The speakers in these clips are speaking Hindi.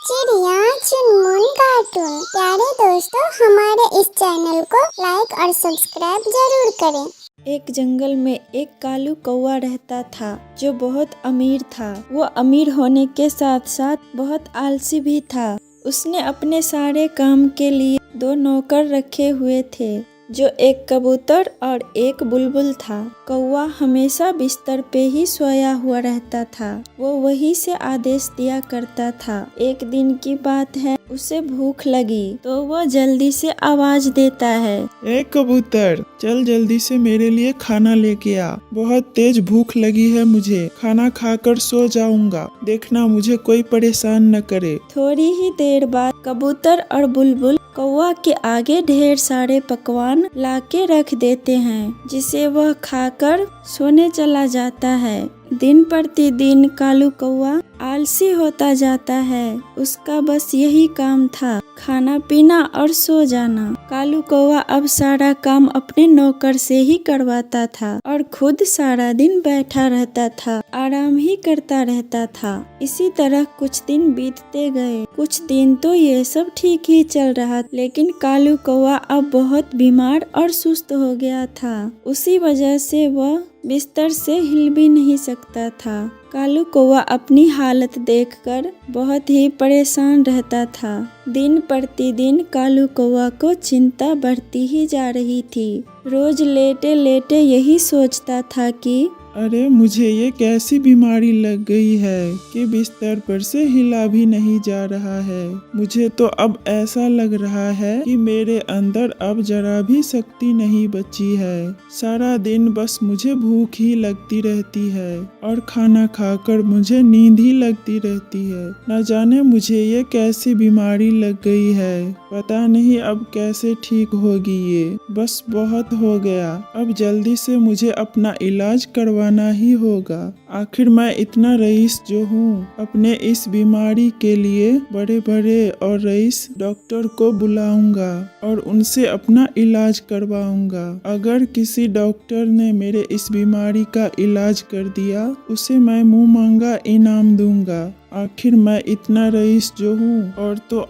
चिड़िया चुनमुन कार्टून। प्यारे दोस्तों, हमारे इस चैनल को लाइक और सब्सक्राइब जरूर करें। एक जंगल में एक कालू कौवा रहता था जो बहुत अमीर था। वो अमीर होने के साथ साथ बहुत आलसी भी था। उसने अपने सारे काम के लिए 2 नौकर रखे हुए थे, जो एक कबूतर और एक बुलबुल था। कौवा हमेशा बिस्तर पे ही सोया हुआ रहता था। वो वहीं से आदेश दिया करता था। एक दिन की बात है, उसे भूख लगी तो वो जल्दी से आवाज देता है, ए कबूतर, चल जल्दी से मेरे लिए खाना लेके आ। बहुत तेज भूख लगी है मुझे। खाना खाकर सो जाऊंगा। देखना मुझे कोई परेशान न करे। थोड़ी ही देर बाद कबूतर और बुलबुल कौवा के आगे ढेर सारे पकवान लाके रख देते हैं, जिसे वह खाकर सोने चला जाता है। दिन प्रतिदिन कालू कौवा आलसी होता जाता है। उसका बस यही काम था, खाना पीना और सो जाना। कालू कौवा अब सारा काम अपने नौकर से ही करवाता था और खुद सारा दिन बैठा रहता था, आराम ही करता रहता था। इसी तरह कुछ दिन बीतते गए। कुछ दिन तो ये सब ठीक ही चल रहा, लेकिन कालू कौवा अब बहुत बीमार और सुस्त हो गया था। उसी वजह से वह बिस्तर से हिल भी नहीं सकता था। कालू कौवा अपनी हालत देखकर बहुत ही परेशान रहता था। दिन प्रतिदिन कालू कौवा को चिंता बढ़ती ही जा रही थी। रोज लेटे लेटे यही सोचता था कि अरे मुझे ये कैसी बीमारी लग गई है कि बिस्तर पर से हिला भी नहीं जा रहा है। मुझे तो अब ऐसा लग रहा है कि मेरे अंदर अब जरा भी शक्ति नहीं बची है। सारा दिन बस मुझे भूख ही लगती रहती है और खाना खाकर मुझे नींद ही लगती रहती है। न जाने मुझे ये कैसी बीमारी लग गई है। पता नहीं अब कैसे ठीक होगी ये। बस बहुत हो गया। अब जल्दी से मुझे अपना इलाज करवाना ही होगा। आखिर मैं इतना रईस जो हूँ, अपने इस बीमारी के लिए बड़े बड़े और रईस डॉक्टर को बुलाऊंगा और उनसे अपना इलाज करवाऊंगा। अगर किसी डॉक्टर ने मेरे इस बीमारी का इलाज कर दिया, उसे मैं मुंह मांगा इनाम दूंगा। आखिर मैं इतना रईस जो हूँ,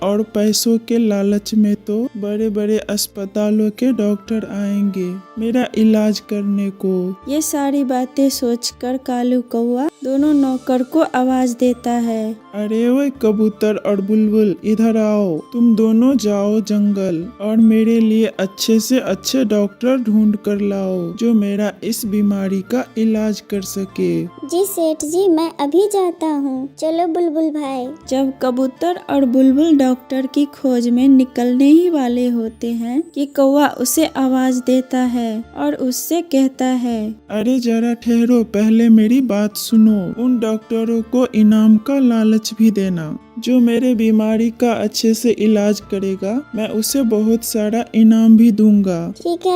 और पैसों के लालच में तो बड़े बड़े अस्पतालों के डॉक्टर आएंगे मेरा इलाज करने को। ये सारी बातें सोचकर कालू कौवा दोनों नौकर को आवाज देता है, अरे वो कबूतर और बुलबुल, इधर आओ। तुम दोनों जाओ जंगल और मेरे लिए अच्छे से अच्छे डॉक्टर ढूंढ कर लाओ, जो मेरा इस बीमारी का इलाज कर सके। जी सेठ जी, मैं अभी जाता हूँ। चलो बुलबुल भाई। जब कबूतर और बुलबुल डॉक्टर की खोज में निकलने ही वाले होते हैं कि कौवा उसे आवाज देता है और उससे कहता है, अरे जरा ठहरो, पहले मेरी बात सुनो। उन डॉक्टरों को इनाम का लालच भी देना। जो मेरे बीमारी का अच्छे से इलाज करेगा, मैं उसे बहुत सारा इनाम भी दूंगा। ठीक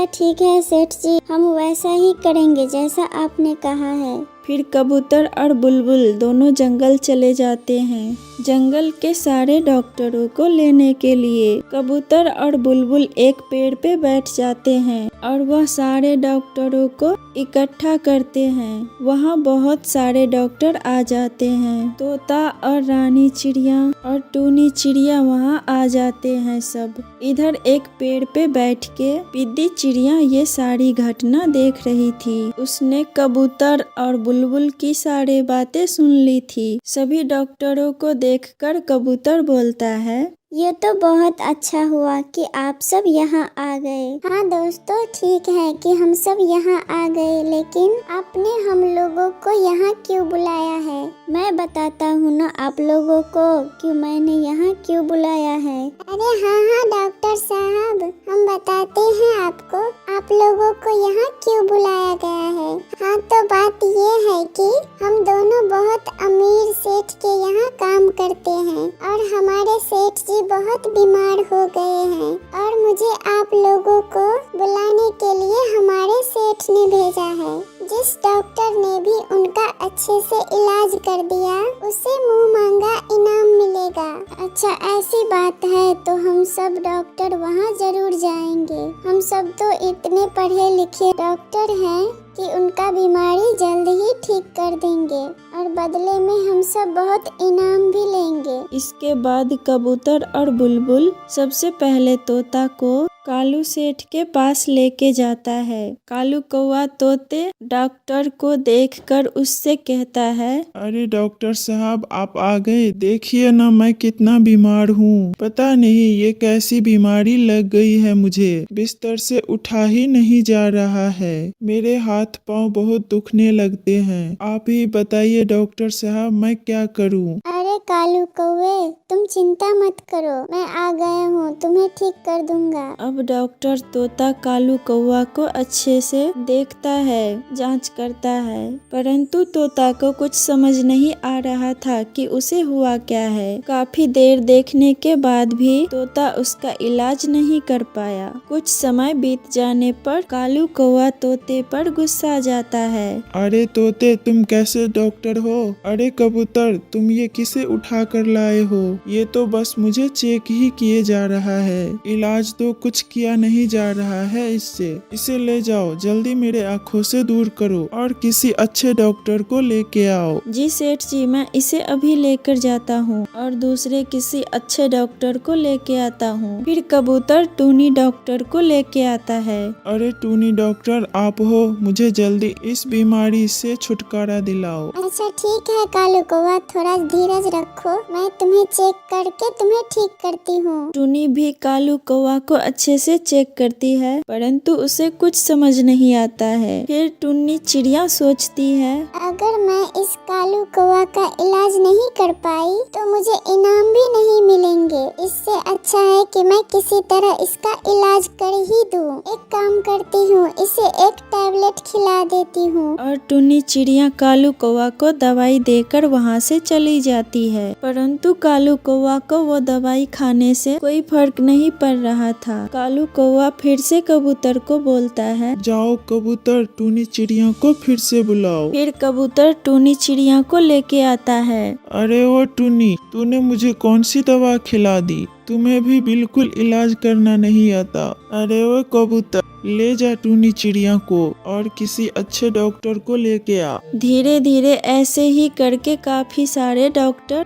है सेठ जी, हम वैसा ही करेंगे जैसा आपने कहा है। फिर कबूतर और बुलबुल दोनों जंगल चले जाते हैं, जंगल के सारे डॉक्टरों को लेने के लिए। कबूतर और बुलबुल एक पेड़ पे बैठ जाते हैं और वह सारे डॉक्टरों को इकट्ठा करते हैं। वहाँ बहुत सारे डॉक्टर आ जाते हैं। तोता और रानी चिड़िया और टूनी चिड़िया वहाँ आ जाते हैं सब। इधर एक पेड़ पे बैठ के पिद्दी चिड़िया ये सारी घटना देख रही थी। उसने कबूतर और बुलबुल की सारी बातें सुन ली थी। सभी डॉक्टरों को देखकर कबूतर बोलता है, ये तो बहुत अच्छा हुआ कि आप सब यहाँ आ गए। हाँ दोस्तों, ठीक है कि हम सब यहाँ आ गए, लेकिन आपने हम लोगों को यहाँ क्यों बुलाया है? मैं बताता हूँ ना आप लोगों को कि मैंने यहाँ क्यों बुलाया है। अरे हाँ डॉक्टर साहब, हम बताते हैं आपको आप लोगों को यहाँ क्यों बुलाया गया है। हाँ तो बात ये है कि हम दोनों बहुत अमीर सेठ के यहाँ काम करते हैं और हमारे सेठ जी बहुत बीमार हो गए हैं और मुझे आप लोगों को बुलाने के लिए हमारे सेठ ने भेजा है। जिस डॉक्टर ने भी उनका अच्छे से इलाज कर दिया, उसे मुंह मांगा इनाम मिलेगा। अच्छा ऐसी बात है तो हम सब डॉक्टर वहाँ जरूर जाएंगे। हम सब तो इतने पढ़े लिखे डॉक्टर हैं कि उनका बीमारी जल्द ही ठीक कर देंगे और बदले में हम सब बहुत इनाम भी लेंगे। इसके बाद कबूतर और बुलबुल सबसे पहले तोता को कालू सेठ के पास लेके जाता है। कालू कौवा तोते डॉक्टर को देखकर उससे कहता है, अरे डॉक्टर साहब आप आ गए। देखिए ना मैं कितना बीमार हूँ। पता नहीं ये कैसी बीमारी लग गई है मुझे। बिस्तर से उठा ही नहीं जा रहा है। मेरे हाथ पांव बहुत दुखने लगते हैं। आप ही बताइए डॉक्टर साहब मैं क्या करूँ। अरे कालू कौवे तुम चिंता मत करो, मैं आ गया हूँ, तुम्हें ठीक कर दूंगा। अब डॉक्टर तोता कालू कौवा को अच्छे से देखता है, जांच करता है, परंतु तोता को कुछ समझ नहीं आ रहा था कि उसे हुआ क्या है। काफी देर देखने के बाद भी तोता उसका इलाज नहीं कर पाया। कुछ समय बीत जाने पर कालू कौवा तोते पर गुस्सा जाता है। अरे तोते तुम कैसे डॉक्टर हो। अरे कबूतर तुम ये किसे उठा कर लाए हो। ये तो बस मुझे चेक ही किए जा रहा है। इलाज तो कुछ किया नहीं जा रहा है इससे। इसे ले जाओ जल्दी मेरे आँखों से दूर करो और किसी अच्छे डॉक्टर को लेके आओ। जी सेठ जी मैं इसे अभी लेकर जाता हूँ और दूसरे किसी अच्छे डॉक्टर को लेके आता हूँ। फिर कबूतर टूनी डॉक्टर को लेके आता है। अरे टूनी डॉक्टर आप हो, मुझे जल्दी इस बीमारी से छुटकारा दिलाओ। अच्छा ठीक है कालू कौवा, थोड़ा धीरज रखो, मैं तुम्हें चेक करके तुम्हें ठीक करती हूँ। टूनी भी कालू कौवा को अच्छे से चेक करती है, परंतु उसे कुछ समझ नहीं आता है। फिर टूनी चिड़िया सोचती है, अगर मैं इस कालू कौवा का इलाज नहीं कर पाई तो मुझे इनाम भी नहीं मिलेंगे। इससे अच्छा है कि मैं किसी तरह इसका इलाज कर ही दूं। एक काम करती हूँ, इसे एक टैबलेट खिला देती हूँ। और टूनी चिड़िया कालू कौवा को दवाई देकर वहाँ से चली जाती है, परंतु कालू कौवा को वो दवाई खाने से कोई फर्क नहीं पड़ रहा था। कालू कौवा फिर से कबूतर को बोलता है, जाओ कबूतर टूनी चिड़िया को फिर से बुलाओ। फिर कबूतर टूनी चिड़िया को लेके आता है। अरे वो टूनी तूने मुझे कौन सी दवा खिला दी। तुम्हें भी बिल्कुल इलाज करना नहीं आता। अरे वो कबूतर ले जा टूनी चिड़िया को और किसी अच्छे डॉक्टर को लेके आ। धीरे धीरे ऐसे ही करके काफी सारे डॉक्टर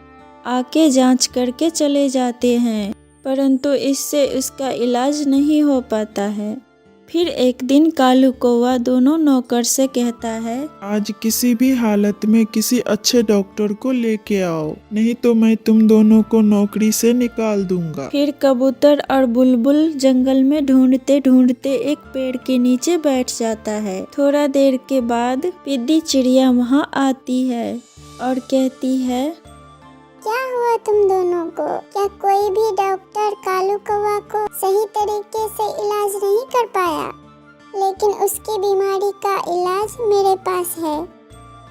आके जांच करके चले जाते हैं, परंतु इससे उसका इलाज नहीं हो पाता है। फिर एक दिन कालू कौवा दोनों नौकर से कहता है, आज किसी भी हालत में किसी अच्छे डॉक्टर को लेके आओ, नहीं तो मैं तुम दोनों को नौकरी से निकाल दूंगा। फिर कबूतर और बुलबुल जंगल में ढूंढते ढूंढते एक पेड़ के नीचे बैठ जाता है। थोड़ा देर के बाद पिद्दी चिड़िया वहाँ आती है और कहती है, क्या हुआ तुम दोनों को? क्या कोई भी डॉक्टर कालू कौवा को सही तरीके से इलाज नहीं कर पाया? लेकिन उसकी बीमारी का इलाज मेरे पास है।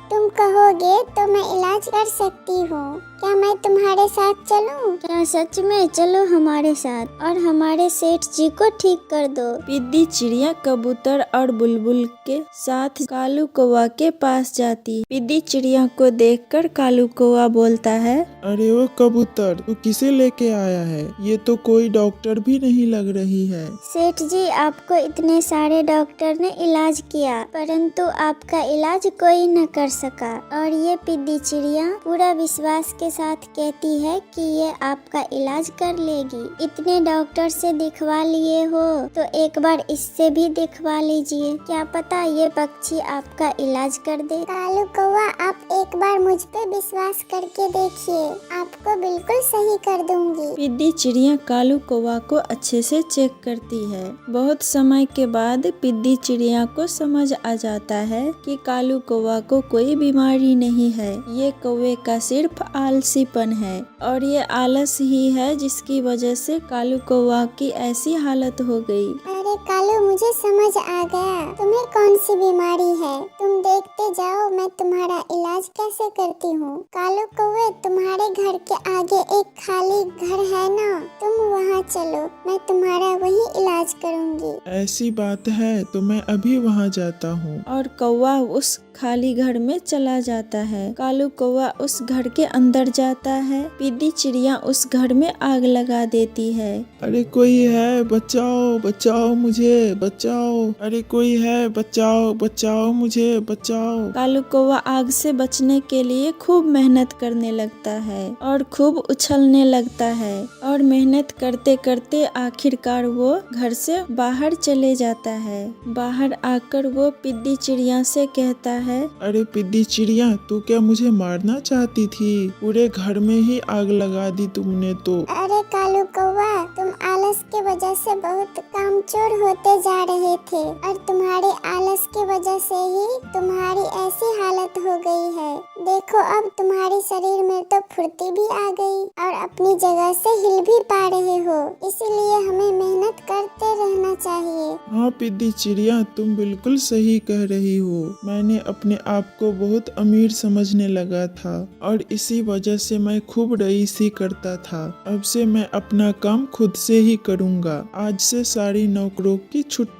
तुम कहोगे तो मैं इलाज कर सकती हूँ। क्या मैं तुम्हारे साथ चलूं? क्या सच में? चलो हमारे साथ और हमारे सेठ जी को ठीक कर दो। पिद्दी चिड़िया कबूतर और बुलबुल के साथ कालू कौवा के पास जाती। पिद्दी चिड़िया को देखकर कालू कौवा बोलता है, अरे वो कबूतर तू किसे लेके आया है? ये तो कोई डॉक्टर भी नहीं लग रही है। सेठ जी आपको इतने सारे डॉक्टर ने इलाज किया, परंतु आपका इलाज कोई न कर सका। और ये पिद्दी चिड़िया पूरा विश्वास के साथ कहती है कि ये आपका इलाज कर लेगी। इतने डॉक्टर से दिखवा लिए हो तो एक बार इससे भी दिखवा लीजिए, क्या पता ये पक्षी आपका इलाज कर दे। कालू कौवा आप एक बार मुझ पे विश्वास करके देखिए, आपको बिल्कुल सही कर दूंगी। पिद्दी चिड़िया कालू कौवा को अच्छे से चेक करती है। बहुत समय के बाद पिद्दी चिड़िया को समझ आ जाता है कि कालू कौवा को कोई बीमारी नहीं है, ये कौवे का सिर्फ आलसीपन है और ये आलस ही है जिसकी वजह से कालू कौवा की ऐसी हालत हो गई। अरे कालू मुझे समझ आ गया, तुम्हें कौन सी बीमारी है। तुम देखते जाओ मैं तुम्हारा इलाज कैसे करती हूँ। कालू कौवे तुम्हारे घर के आगे एक खाली घर है ना, तुम वहाँ चलो, मैं तुम्हारा वही इलाज करूँगी। ऐसी बात है तो मैं अभी वहाँ जाता हूँ। और कौवा उस खाली घर में चला जाता है। कालू कौवा उस घर के अंदर जाता है। पिद्दी चिड़िया उस घर में आग लगा देती है। अरे कोई है, बचाओ बचाओ मुझे, बचाओ। अरे कोई है, बचाओ बचाओ मुझे, बचाओ। कालू कौवा आग से बचने के लिए खूब मेहनत करने लगता है और खूब उछलने लगता है और मेहनत करते करते आखिरकार वो घर से बाहर चले जाता है। बाहर आकर वो पिद्दी चिड़िया से कहता है, अरे पिद्दी चिड़िया, तू क्या मुझे मारना चाहती थी? पूरे घर में ही आग लगा दी तुमने तो। अरे कालू कौवा, तुम आलस के वजह से बहुत कामचोर होते जा रहे थे और तुम्हारे आलस की वजह से ही तुम्हारी ऐसी हालत हो गई है। देखो अब तुम्हारे शरीर में तो फुर्ती भी आ गई और अपनी जगह से हिल भी पा रहे हो, इसीलिए हमें मेहनत करते रहना चाहिए। हाँ पिद्दी चिड़िया, तुम बिल्कुल सही कह रही हो। मैंने अपने आप को बहुत अमीर समझने लगा था और इसी वजह से मैं खूब रईसी करता था। अब से मैं अपना काम खुद से ही करूँगा। आज से सारी नौकरों की छुट्टी।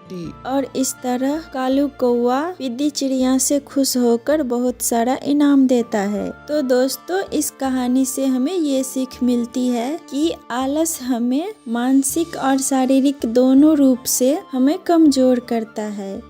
और इस तरह कालू कौवा पिद्दी चिड़िया से खुश होकर बहुत सारा इनाम देता है। तो दोस्तों, इस कहानी से हमें ये सीख मिलती है कि आलस हमें मानसिक और शारीरिक दोनों रूप से हमें कमजोर करता है।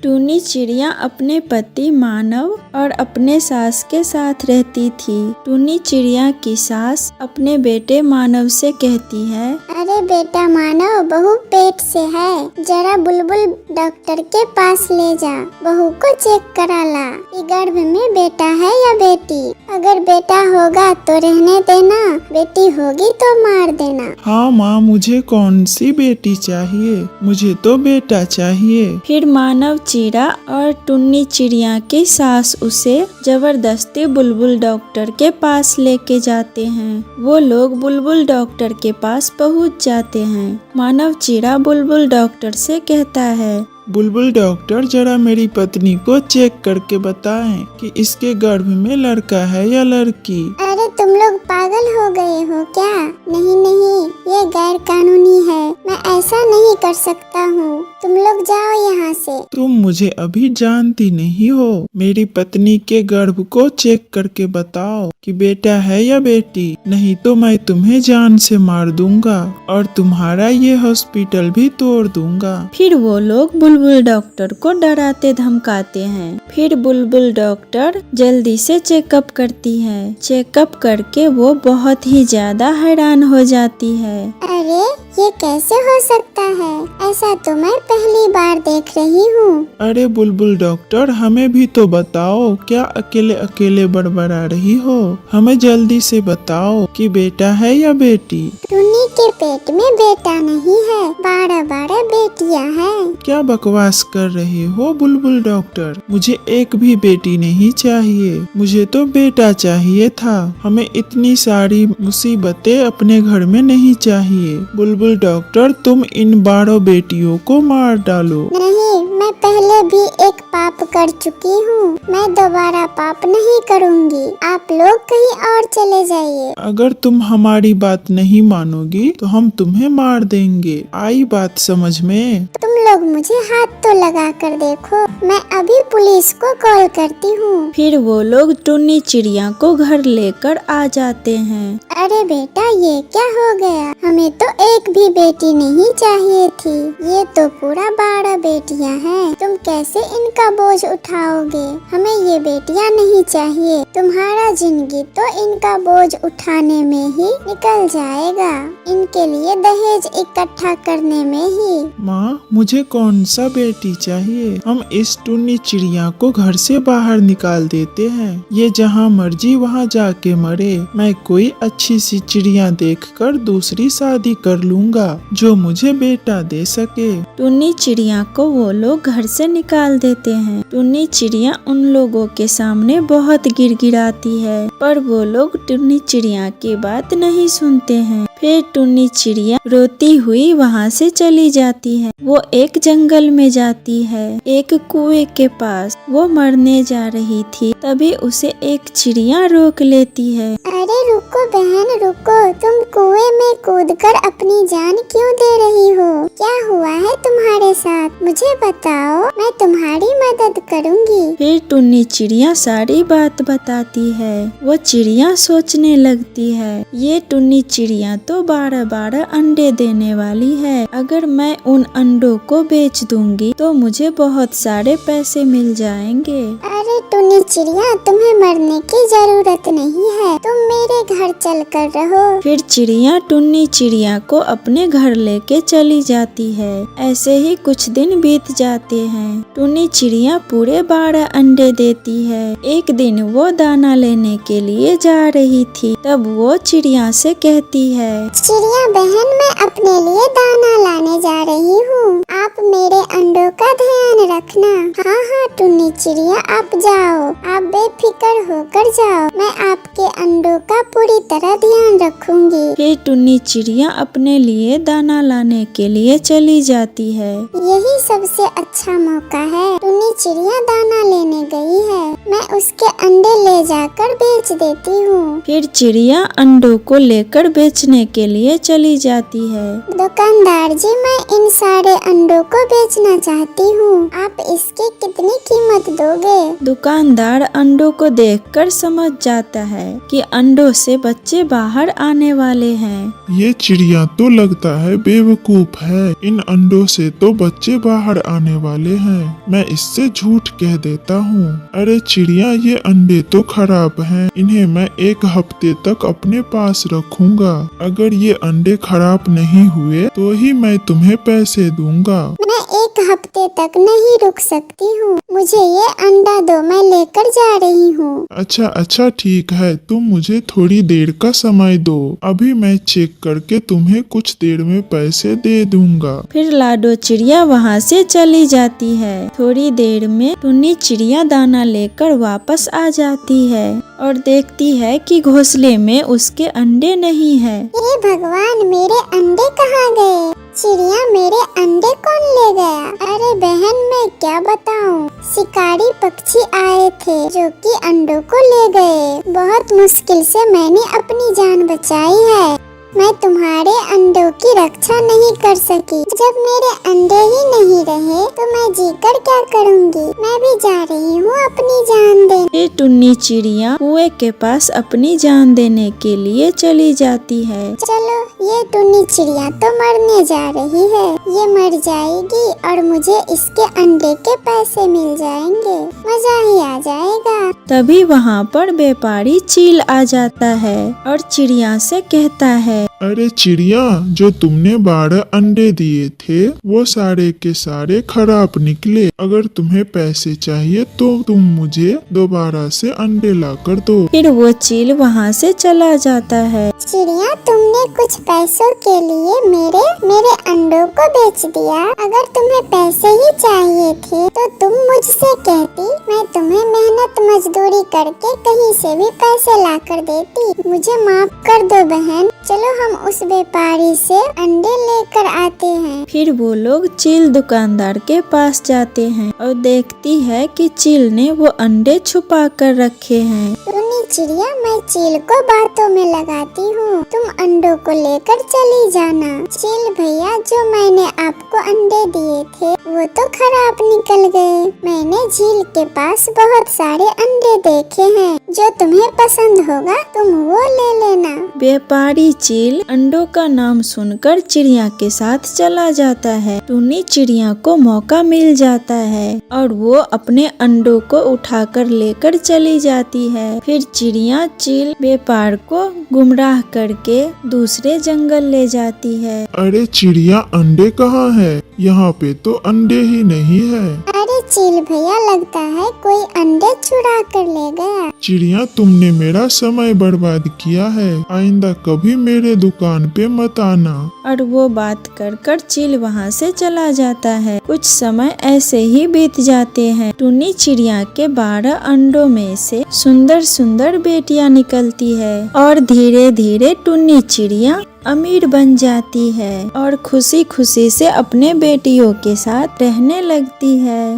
टूनी चिड़िया अपने पति मानव और अपने सास के साथ रहती थी। टूनी चिड़िया की सास अपने बेटे मानव से कहती है, अरे बेटा मानव, बहू पेट से है, जरा बुलबुल डॉक्टर के पास ले जा, बहू को चेक करा ला कि गर्भ में बेटा है या बेटी। अगर बेटा होगा तो रहने देना, बेटी होगी तो मार देना। हाँ माँ, मुझे कौन सी बेटी चाहिए? मुझे तो बेटा चाहिए। फिर मानव चिड़ा और टुन्नी चिड़िया की सास उसे जबरदस्ती बुलबुल डॉक्टर के पास लेके जाते हैं। वो लोग बुलबुल डॉक्टर के पास पहुंच जाते हैं। मानव चिड़ा बुलबुल डॉक्टर से कहता है, बुलबुल डॉक्टर, जरा मेरी पत्नी को चेक करके बताएं कि इसके गर्भ में लड़का है या लड़की। अरे तुम लोग पागल हो गए हो क्या? नहीं नहीं, ये गैर कानूनी है, मैं ऐसा नहीं कर सकता हूँ, तुम लोग जाओ यहाँ से। तुम मुझे अभी जानती नहीं हो। मेरी पत्नी के गर्भ को चेक करके बताओ कि बेटा है या बेटी, नहीं तो मैं तुम्हें जान से मार दूंगा और तुम्हारा ये हॉस्पिटल भी तोड़ दूंगा। फिर वो लोग बुलबुल डॉक्टर को डराते धमकाते हैं। फिर बुलबुल डॉक्टर जल्दी से चेकअप करती है। चेकअप करके वो बहुत ही ज्यादा हैरान हो जाती है। अरे ये कैसे हो सकता है? ऐसा तो मैं पहली बार देख रही हूँ। अरे बुलबुल डॉक्टर, हमें भी तो बताओ, क्या अकेले अकेले बड़बड़ा रही हो? हमें जल्दी से बताओ कि बेटा है या बेटी। टुन्नी के पेट में बेटा नहीं है, 12 बेटियाँ हैं। क्या बकवास कर रहे हो बुलबुल डॉक्टर? मुझे एक भी बेटी नहीं चाहिए, मुझे तो बेटा चाहिए था। हमें इतनी सारी मुसीबतें अपने घर में नहीं चाहिए। बुलबुल डॉक्टर, तुम इन 12 बेटियों को मार डालो। नहीं, मैं पहले भी एक पाप कर चुकी हूँ, मैं दोबारा पाप नहीं करूँगी। आप लोग कहीं और चले जाइए। अगर तुम हमारी बात नहीं मानोगी तो हम तुम्हें मार देंगे। आई बात समझ में? तुम लोग मुझे हाथ तो लगा कर देखो, मैं अभी पुलिस को कॉल करती हूँ। फिर वो लोग टुन्नी चिड़िया को घर लेकर आ जाते हैं। अरे बेटा, ये क्या हो गया? हमें तो एक भी बेटी नहीं चाहिए थी, ये तो पूरा 12 बेटियाँ हैं। तुम कैसे इनका बोझ उठाओगे? हमें ये बेटियाँ नहीं चाहिए। तुम्हारा जिंदगी तो इनका बोझ उठाने में ही निकल जाएगा, इनके लिए दहेज इकट्ठा करने में ही। माँ, मुझे कौन सा बेटी चाहिए? हम इस टुन्नी चिड़िया को घर से बाहर निकाल देते हैं। ये जहाँ मर्जी वहाँ जाके मरे। मैं कोई अच्छी सी चिड़िया देखकर दूसरी शादी कर लूँगा जो मुझे बेटा दे सके। टुन्नी चिड़िया को वो लोग घर से निकाल देते हैं। टुन्नी चिड़िया उन लोगों के सामने बहुत गिड़गिड़ाती है, पर वो लोग टुन्नी चिड़िया की बात नहीं सुनते हैं। फिर फिर टुन्नी चिड़िया रोती हुई वहाँ से चली जाती है। वो एक जंगल में जाती है, एक कुएं के पास। वो मरने जा रही थी, तभी उसे एक चिड़िया रोक लेती है। अरे रुको बहन रुको, तुम कुएं में कूदकर अपनी जान क्यों दे रही हो? क्या हुआ है तुम्हारे साथ? मुझे बताओ, मैं तुम्हारी मदद करूंगी। फिर टुन्नी चिड़िया सारी बात बताती है। वो चिड़िया सोचने लगती है, ये टुन्नी चिड़िया तो 12-12 अंडे देने वाली है। अगर मैं उन अंडों को बेच दूंगी तो मुझे बहुत सारे पैसे मिल जाएंगे। अरे टुन्नी चिड़िया, तुम्हें मरने की जरूरत नहीं है, तुम मेरे घर चल कर रहो। फिर चिड़िया टुन्नी चिड़िया को अपने घर लेके चली जाती है। ऐसे ही कुछ दिन बीत जाते हैं। टुन्नी चिड़िया पूरे 12 अंडे देती है। एक दिन वो दाना लेने के लिए जा रही थी, तब वो चिड़िया से कहती है, चिड़िया बहन, मैं अपने लिए दाना लाने जा रही हूँ, आप मेरे अंडों का ध्यान रखना। हाँ हाँ टुन्नी चिड़िया, आप जाओ, आप बेफिक्र होकर जाओ, मैं आपके अंडों का पूरी तरह ध्यान रखूंगी। फिर टुन्नी चिड़िया अपने लिए दाना लाने के लिए चली जाती है। यही सबसे अच्छा मौका है। टुन्नी चिड़िया दाना लेने गई है, मैं उसके अंडे ले जाकर बेच देती हूँ। फिर चिड़िया अंडों को लेकर बेचने के लिए चली जाती है। दुकानदार जी, मैं इन सारे अंडों को बेचना चाहती हूँ, आप इसकी कितनी कीमत दोगे? दुकानदार अंडों को देखकर समझ जाता है कि अंडों से बच्चे बाहर आने वाले हैं। ये चिड़िया तो लगता है बेवकूफ है, इन अंडों से तो बच्चे बाहर आने वाले हैं, मैं इससे झूठ कह देता हूँ। अरे चिड़िया, ये अंडे तो खराब हैं, इन्हें मैं 1 हफ्ते तक अपने पास रखूंगा। अगर ये अंडे खराब नहीं हुए तो ही मैं तुम्हें पैसे दूंगा। मैं 1 हफ्ते तक नहीं रुक सकती हूँ, मुझे ये अंडा दो, मैं लेकर जा रही हूँ। अच्छा ठीक है, तुम मुझे थोड़ी देर का समय दो, अभी मैं चेक करके तुम्हें कुछ देर में पैसे दे दूंगा। फिर लाडो चिड़िया वहाँ से चली जाती है। थोड़ी देर में टुन्नी चिड़िया दाना लेकर वापस आ जाती है और देखती है कि घोंसले में उसके अंडे नहीं है। हे भगवान, मेरे अंडे कहाँ गए? चिड़िया, मेरे अंडे कौन ले गया? अरे बहन, मैं क्या बताऊं, शिकारी पक्षी आए थे जो कि अंडों को ले गए। बहुत मुश्किल से मैंने अपनी जान बचाई है। मैं तुम्हारे अंडों की रक्षा नहीं कर सकी। जब मेरे अंडे ही नहीं रहे तो मैं जीकर क्या करूँगी? मैं भी जा रही हूँ अपनी जान देने। फिर टुन्नी चिड़िया कुएं के पास अपनी जान देने के लिए चली जाती है। चलो, ये टुन्नी चिड़िया तो मरने जा रही है, ये मर जाएगी और मुझे इसके अंडे के पैसे मिल जाएंगे, मजा ही आ जाएगा। तभी वहाँ पर व्यापारी चील आ जाता है और चिड़िया से कहता है, अरे चिड़िया, जो तुमने 12 अंडे दिए थे वो सारे के सारे खराब निकले। अगर तुम्हें पैसे चाहिए तो तुम मुझे दोबारा से अंडे लाकर दो। फिर वो चील वहाँ से चला जाता है। चिड़िया, तुमने कुछ पैसों के लिए मेरे अंडों को बेच दिया। अगर तुम्हें पैसे ही चाहिए थे तो तुम मुझसे कहती, मैं तुम्हें मेहनत मजदूरी करके कहीं से भी पैसे ला कर देती। मुझे माफ कर दो बहन, चलो हम उस व्यापारी से अंडे लेकर आते हैं। फिर वो लोग चील दुकानदार के पास जाते हैं और देखती है कि चील ने वो अंडे छुपा कर रखे हैं। टुन्नी चिड़िया, मैं चील को बातों में लगाती हूँ, तुम अंडों को लेकर चली जाना। चील भैया, जो मैंने आपको अंडे दिए थे वो तो खराब निकल गए। मैंने झील के पास बहुत सारे अंडे देखे हैं, जो तुम्हें पसंद होगा तुम वो ले लेना। व्यापारी चील अंडों का नाम सुनकर चिड़िया के साथ चला जाता है। टुन्नी चिड़िया को मौका मिल जाता है और वो अपने अंडों को उठाकर लेकर चली जाती है। फिर चिड़िया चील व्यापार को गुमराह करके दूसरे जंगल ले जाती है। अरे चिड़िया, अंडे कहाँ है? यहाँ पे तो अंडे ही नहीं है। अरे चील भैया, लगता है कोई अंडे चुरा कर ले गया। चिड़िया, तुमने मेरा समय बर्बाद किया है, आइंदा कभी मेरे दुकान पे मत आना। और वो बात कर चील वहाँ से चला जाता है। कुछ समय ऐसे ही बीत जाते हैं। टुन्नी चिड़िया के 12 अंडों में से सुंदर सुंदर बेटियां निकलती है और धीरे धीरे टुन्नी चिड़िया अमीर बन जाती है और खुशी खुशी से अपने बेटियों के साथ रहने लगती है।